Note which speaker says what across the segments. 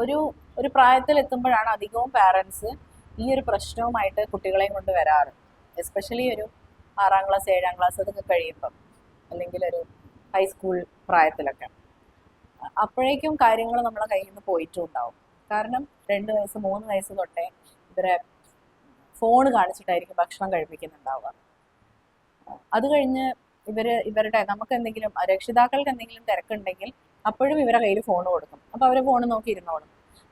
Speaker 1: ഒരു ഒരു പ്രായത്തിൽ എത്തുമ്പോഴാണ് അധികവും പാരൻസ് ഈ ഒരു പ്രശ്നവുമായിട്ട് കുട്ടികളെയും കൊണ്ട് വരാറ്. എസ്പെഷ്യലി ഒരു 6ാം ക്ലാസ് 7ാം ക്ലാസ് അതൊക്കെ കഴിയുമ്പം, അല്ലെങ്കിൽ ഒരു ഹൈസ്കൂൾ പ്രായത്തിലൊക്കെ. അപ്പോഴേക്കും കാര്യങ്ങൾ നമ്മളെ കയ്യിൽ നിന്ന് പോയിട്ടും ഉണ്ടാവും. കാരണം 2 വയസ്സ് 3 വയസ്സ് തൊട്ടേ ഇവരെ ഫോൺ കാണിച്ചിട്ടായിരിക്കും ഭക്ഷണം കഴിപ്പിക്കുന്നുണ്ടാവുക. അത് കഴിഞ്ഞ് ഇവരുടെ നമുക്ക് എന്തെങ്കിലും രക്ഷിതാക്കൾക്ക് എന്തെങ്കിലും തിരക്കുണ്ടെങ്കിൽ അപ്പോഴും ഇവരെ കയ്യിൽ ഫോൺ കൊടുക്കും. അപ്പോൾ അവർ ഫോൺ നോക്കി ഇരുന്നോളും.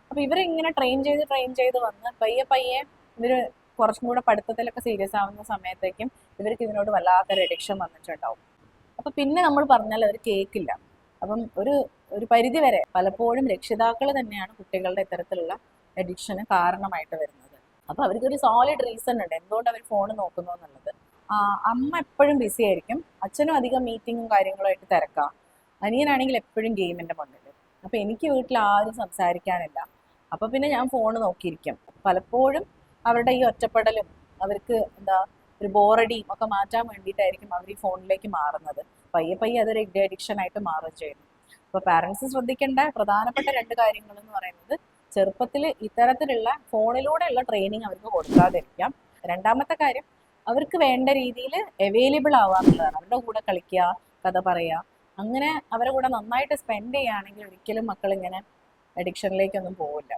Speaker 1: അപ്പോൾ ഇവരെ ഇങ്ങനെ ട്രെയിൻ ചെയ്ത് വന്ന് പയ്യെ പയ്യെ ഇവർ കുറച്ചും കൂടെ പഠിത്തത്തിലൊക്കെ സീരിയസ് ആവുന്ന സമയത്തേക്കും ഇവർക്ക് ഇതിനോട് വല്ലാത്തൊരു അഡിക്ഷൻ വന്നിട്ടുണ്ടാവും. അപ്പോൾ പിന്നെ നമ്മൾ പറഞ്ഞാൽ അവർ കേൾക്കില്ല. അപ്പം ഒരു പരിധി വരെ പലപ്പോഴും രക്ഷിതാക്കൾ തന്നെയാണ് കുട്ടികളുടെ ഇത്തരത്തിലുള്ള അഡിക്ഷന് കാരണമായിട്ട് വരുന്നത്. അപ്പോൾ അവർക്കൊരു സോളിഡ് റീസൺ ഉണ്ട് എന്തുകൊണ്ട് അവർ ഫോൺ നോക്കുന്നു എന്നുള്ളത്. അമ്മ എപ്പോഴും ബിസി ആയിരിക്കും, അച്ഛനും അധികം മീറ്റിങ്ങും കാര്യങ്ങളുമായിട്ട് തിരക്കാം, അനിയനാണെങ്കിൽ എപ്പോഴും ഗെയിമിൻ്റെ മുന്നിൽ. അപ്പോൾ എനിക്ക് വീട്ടിൽ ആരും സംസാരിക്കാനില്ല, അപ്പോൾ പിന്നെ ഞാൻ ഫോൺ നോക്കിയിരിക്കും. പലപ്പോഴും അവരുടെ ഈ ഒറ്റപ്പെടലും അവർക്ക് ഒരു ബോറടിയും ഒക്കെ മാറ്റാൻ വേണ്ടിയിട്ടായിരിക്കും അവർ ഈ ഫോണിലേക്ക് മാറുന്നത്. പയ്യെ പയ്യെ അതൊരു അഡിക്ഷൻ ആയിട്ട് മാറുകയും ചെയ്യുന്നു. അപ്പോൾ പാരൻസ് ശ്രദ്ധിക്കേണ്ട പ്രധാനപ്പെട്ട 2 കാര്യങ്ങൾ എന്ന് പറയുന്നത്, ചെറുപ്പത്തിൽ ഇത്തരത്തിലുള്ള ഫോണിലൂടെയുള്ള ട്രെയിനിങ് അവർക്ക് കൊടുക്കാതിരിക്കാം. രണ്ടാമത്തെ കാര്യം, അവർക്ക് വേണ്ട രീതിയിൽ അവൈലബിൾ ആവാന്നുള്ളതാണ്. അവരുടെ കൂടെ കളിക്കുക, കഥ പറയുക, അങ്ങനെ അവരുടെ കൂടെ നന്നായിട്ട് സ്പെൻഡ് ചെയ്യുകയാണെങ്കിൽ ഒരിക്കലും മക്കൾ ഇങ്ങനെ അഡിക്ഷനിലേക്കൊന്നും പോവില്ല.